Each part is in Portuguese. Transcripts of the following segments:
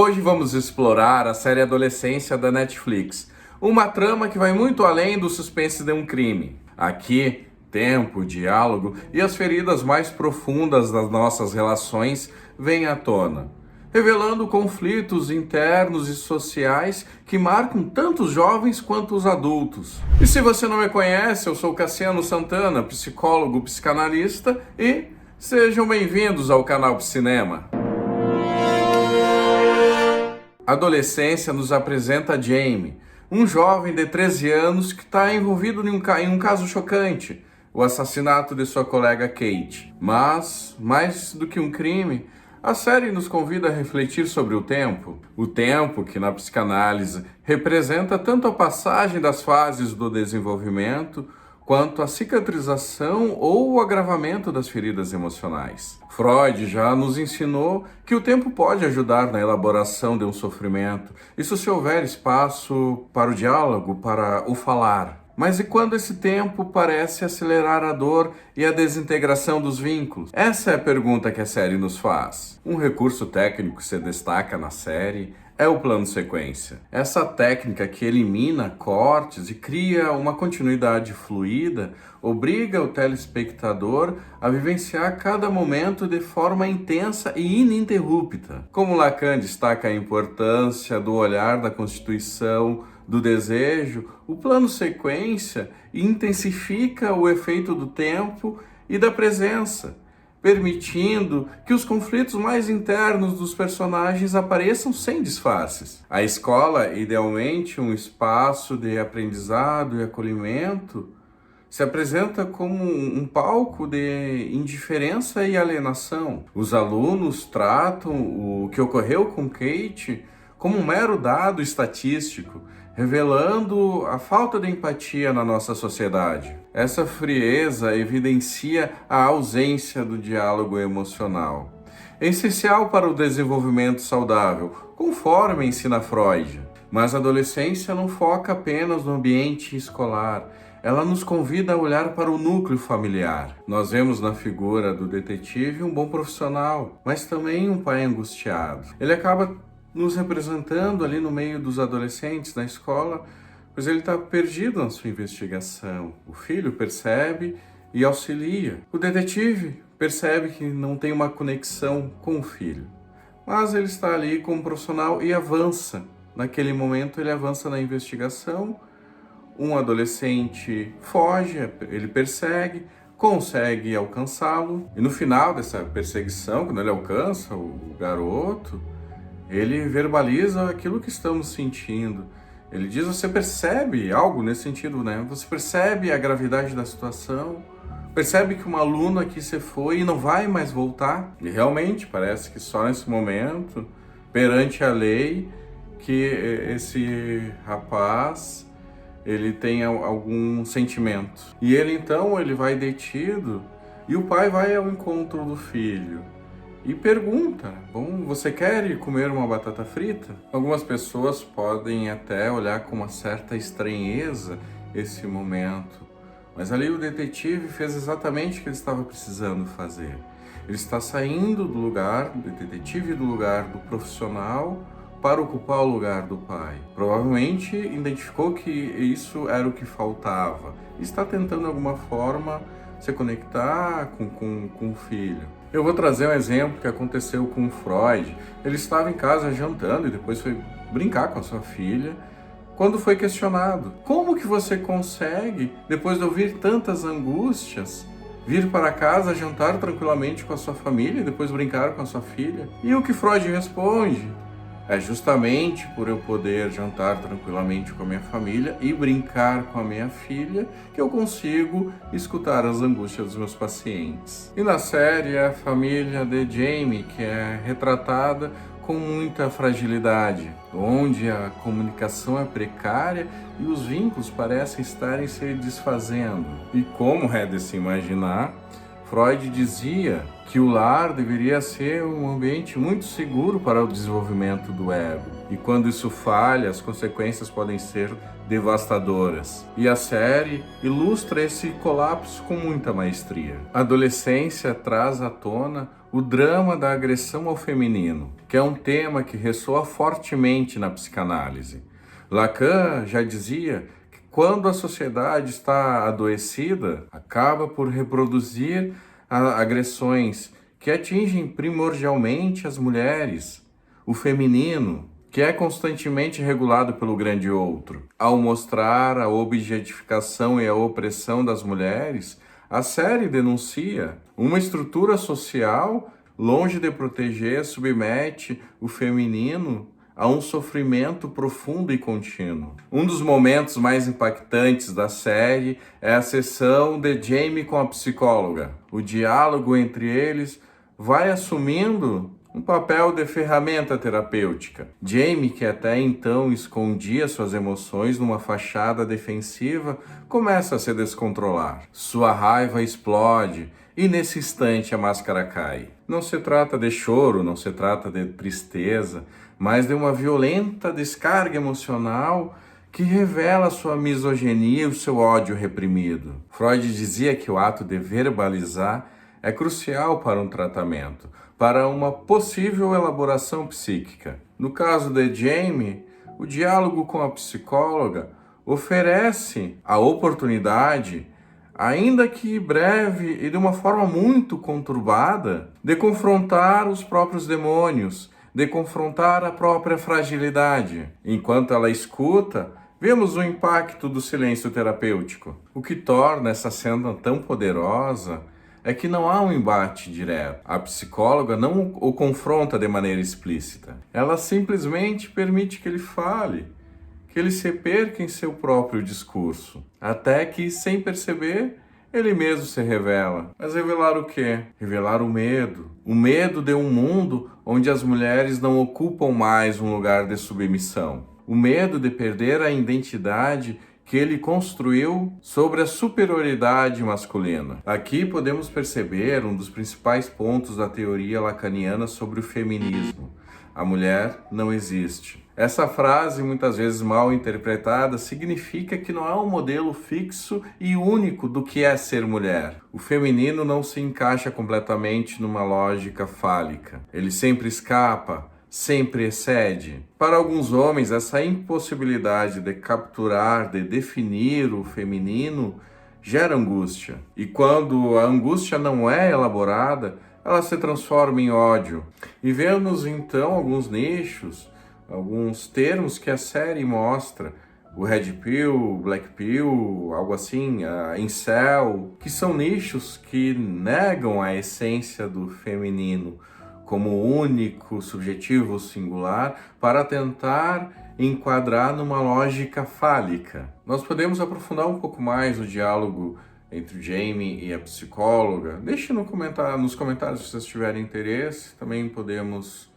Hoje vamos explorar a série Adolescência da Netflix, uma trama que vai muito além do suspense de um crime. Aqui, tempo, diálogo e as feridas mais profundas das nossas relações vêm à tona, revelando conflitos internos e sociais que marcam tanto os jovens quanto os adultos. E se você não me conhece, eu sou Cassiano Santana, psicólogo, psicanalista, e sejam bem-vindos ao canal Psinema. A adolescência nos apresenta Jamie, um jovem de 13 anos que está envolvido em um caso chocante, o assassinato de sua colega Kate. Mas, mais do que um crime, a série nos convida a refletir sobre o tempo que na psicanálise representa tanto a passagem das fases do desenvolvimento, quanto a cicatrização ou o agravamento das feridas emocionais. Freud já nos ensinou que o tempo pode ajudar na elaboração de um sofrimento, isso se houver espaço para o diálogo, para o falar. Mas e quando esse tempo parece acelerar a dor e a desintegração dos vínculos? Essa é a pergunta que a série nos faz. Um recurso técnico que se destaca na série é o plano sequência. Essa técnica que elimina cortes e cria uma continuidade fluida obriga o telespectador a vivenciar cada momento de forma intensa e ininterrupta. Como Lacan destaca a importância do olhar da constituição do desejo, o plano sequência intensifica o efeito do tempo e da presença, permitindo que os conflitos mais internos dos personagens apareçam sem disfarces. A escola, idealmente um espaço de aprendizado e acolhimento, se apresenta como um palco de indiferença e alienação. Os alunos tratam o que ocorreu com Kate como um mero dado estatístico, revelando a falta de empatia na nossa sociedade. Essa frieza evidencia a ausência do diálogo emocional. É essencial para o desenvolvimento saudável, conforme ensina Freud. Mas a adolescência não foca apenas no ambiente escolar. Ela nos convida a olhar para o núcleo familiar. Nós vemos na figura do detetive um bom profissional, mas também um pai angustiado. Ele acaba nos representando ali no meio dos adolescentes na escola, pois ele está perdido na sua investigação. O filho percebe e auxilia. O detetive percebe que não tem uma conexão com o filho, mas ele está ali como profissional e avança. Naquele momento ele avança na investigação. Um adolescente foge, ele persegue, consegue alcançá-lo, e no final dessa perseguição, quando ele alcança o garoto, ele verbaliza aquilo que estamos sentindo. Ele diz: você percebe algo nesse sentido, né? Você percebe a gravidade da situação, percebe que uma aluna aqui se foi e não vai mais voltar. E realmente parece que só nesse momento, perante a lei, que esse rapaz ele tem algum sentimento. E ele vai detido, e o pai vai ao encontro do filho e pergunta: bom, você quer ir comer uma batata frita? Algumas pessoas podem até olhar com uma certa estranheza esse momento, mas ali o detetive fez exatamente o que ele estava precisando fazer. Ele está saindo do lugar do detetive, do lugar do profissional, para ocupar o lugar do pai. Provavelmente identificou que isso era o que faltava. Está tentando de alguma forma se conectar com o filho. Eu vou trazer um exemplo que aconteceu com Freud. Ele estava em casa jantando e depois foi brincar com a sua filha, quando foi questionado: como que você consegue, depois de ouvir tantas angústias, vir para casa, jantar tranquilamente com a sua família e depois brincar com a sua filha? E o que Freud responde: é justamente por eu poder jantar tranquilamente com a minha família e brincar com a minha filha que eu consigo escutar as angústias dos meus pacientes. E na série, a família de Jamie, que é retratada com muita fragilidade, onde a comunicação é precária e os vínculos parecem estarem se desfazendo. E como é de se imaginar, Freud dizia que o lar deveria ser um ambiente muito seguro para o desenvolvimento do ego. E quando isso falha, as consequências podem ser devastadoras. E a série ilustra esse colapso com muita maestria. A adolescência traz à tona o drama da agressão ao feminino, que é um tema que ressoa fortemente na psicanálise. Lacan já dizia que quando a sociedade está adoecida, acaba por reproduzir agressões que atingem primordialmente as mulheres, o feminino, que é constantemente regulado pelo grande outro. Ao mostrar a objetificação e a opressão das mulheres, a série denuncia uma estrutura social longe de proteger, submete o feminino a um sofrimento profundo e contínuo. Um dos momentos mais impactantes da série é a sessão de Jamie com a psicóloga. O diálogo entre eles vai assumindo um papel de ferramenta terapêutica. Jamie, que até então escondia suas emoções numa fachada defensiva, começa a se descontrolar. Sua raiva explode e nesse instante a máscara cai. Não se trata de choro, não se trata de tristeza, mas de uma violenta descarga emocional que revela sua misoginia e o seu ódio reprimido. Freud dizia que o ato de verbalizar é crucial para um tratamento, para uma possível elaboração psíquica. No caso de Jamie, o diálogo com a psicóloga oferece a oportunidade, ainda que breve e de uma forma muito conturbada, de confrontar os próprios demônios, de confrontar a própria fragilidade. Enquanto ela escuta, vemos o impacto do silêncio terapêutico. O que torna essa cena tão poderosa é que não há um embate direto. A psicóloga não o confronta de maneira explícita. Ela simplesmente permite que ele fale, que ele se perca em seu próprio discurso, até que, sem perceber, ele mesmo se revela. Mas revelar o quê? Revelar o medo. O medo de um mundo onde as mulheres não ocupam mais um lugar de submissão. O medo de perder a identidade que ele construiu sobre a superioridade masculina. Aqui podemos perceber um dos principais pontos da teoria lacaniana sobre o feminismo. A mulher não existe. Essa frase, muitas vezes mal interpretada, significa que não há um modelo fixo e único do que é ser mulher. O feminino não se encaixa completamente numa lógica fálica. Ele sempre escapa, sempre excede. Para alguns homens, essa impossibilidade de capturar, de definir o feminino, gera angústia. E quando a angústia não é elaborada, ela se transforma em ódio. E vemos então alguns nichos, alguns termos que a série mostra, o Red Pill, Black Pill, algo assim, a Incel, que são nichos que negam a essência do feminino como único, subjetivo, singular, para tentar enquadrar numa lógica fálica. Nós podemos aprofundar um pouco mais o diálogo entre o Jamie e a psicóloga. Deixe nos comentários se vocês tiverem interesse. Também podemos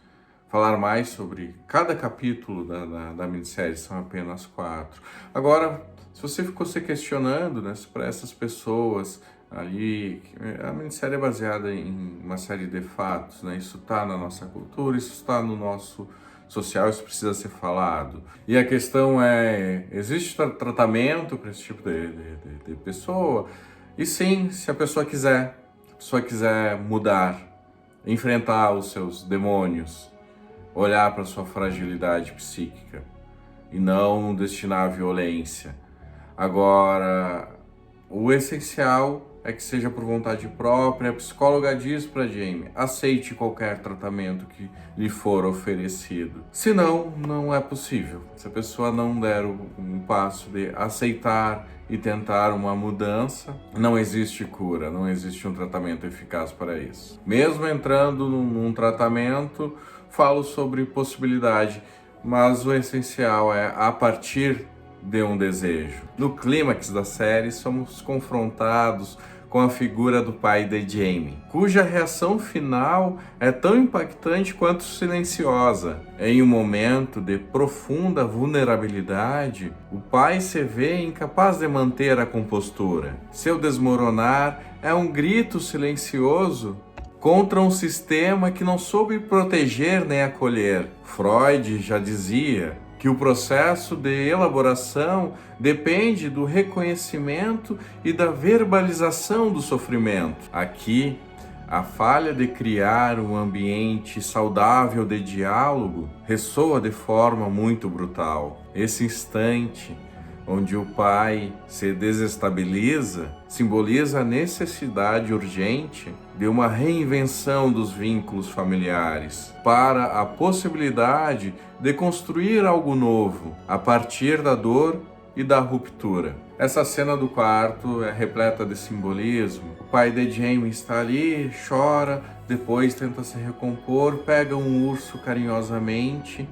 falar mais sobre cada capítulo da minissérie, são apenas 4. Agora, se você ficou se questionando, né, para essas pessoas ali, a minissérie é baseada em uma série de fatos, né? Isso está na nossa cultura, isso está no nosso social, isso precisa ser falado. E a questão é, existe tratamento para esse tipo de pessoa? E sim, se a pessoa quiser mudar, enfrentar os seus demônios, olhar para sua fragilidade psíquica e não destinar a violência. Agora, o essencial é que seja por vontade própria. A psicóloga diz para Jamie, aceite qualquer tratamento que lhe for oferecido. Senão, não é possível. Se a pessoa não der um passo de aceitar e tentar uma mudança, não existe cura, não existe um tratamento eficaz para isso. Mesmo entrando num tratamento, falo sobre possibilidade, mas o essencial é a partir de um desejo. No clímax da série, somos confrontados com a figura do pai de Jamie, cuja reação final é tão impactante quanto silenciosa. Em um momento de profunda vulnerabilidade, o pai se vê incapaz de manter a compostura. Seu desmoronar é um grito silencioso contra um sistema que não soube proteger nem acolher. Freud já dizia que o processo de elaboração depende do reconhecimento e da verbalização do sofrimento. Aqui, A falha de criar um ambiente saudável de diálogo ressoa de forma muito brutal. Esse instante onde o pai se desestabiliza simboliza a necessidade urgente de uma reinvenção dos vínculos familiares para a possibilidade de construir algo novo a partir da dor e da ruptura. Essa cena do quarto é repleta de simbolismo. O pai de Jamie está ali, chora, depois tenta se recompor, pega um urso carinhosamente,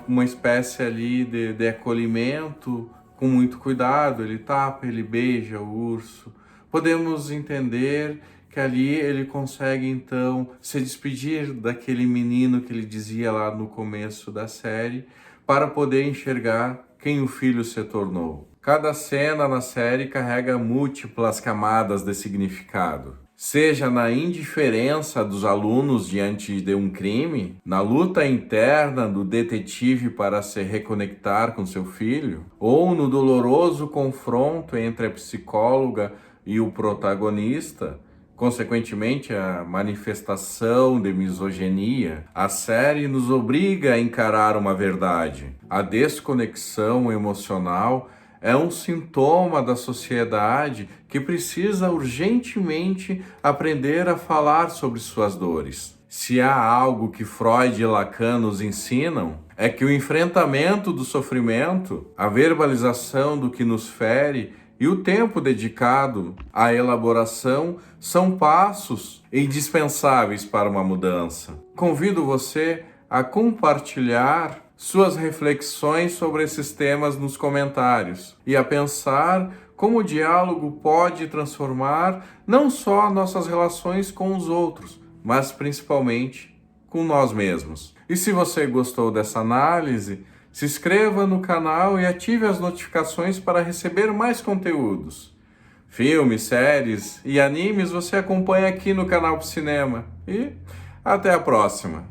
uma espécie ali de acolhimento, com muito cuidado, ele tapa, ele beija o urso. Podemos entender que ali ele consegue então se despedir daquele menino que ele dizia lá no começo da série, para poder enxergar quem o filho se tornou. Cada cena na série carrega múltiplas camadas de significado. Seja na indiferença dos alunos diante de um crime, na luta interna do detetive para se reconectar com seu filho, ou no doloroso confronto entre a psicóloga e o protagonista, consequentemente a manifestação de misoginia, a série nos obriga a encarar uma verdade. A desconexão emocional é um sintoma da sociedade que precisa urgentemente aprender a falar sobre suas dores. Se há algo que Freud e Lacan nos ensinam, é que o enfrentamento do sofrimento, a verbalização do que nos fere e o tempo dedicado à elaboração são passos indispensáveis para uma mudança. Convido você a compartilhar suas reflexões sobre esses temas nos comentários e a pensar como o diálogo pode transformar não só nossas relações com os outros, mas principalmente com nós mesmos. E se você gostou dessa análise, se inscreva no canal e ative as notificações para receber mais conteúdos. Filmes, séries e animes você acompanha aqui no canal Cinema. E até a próxima!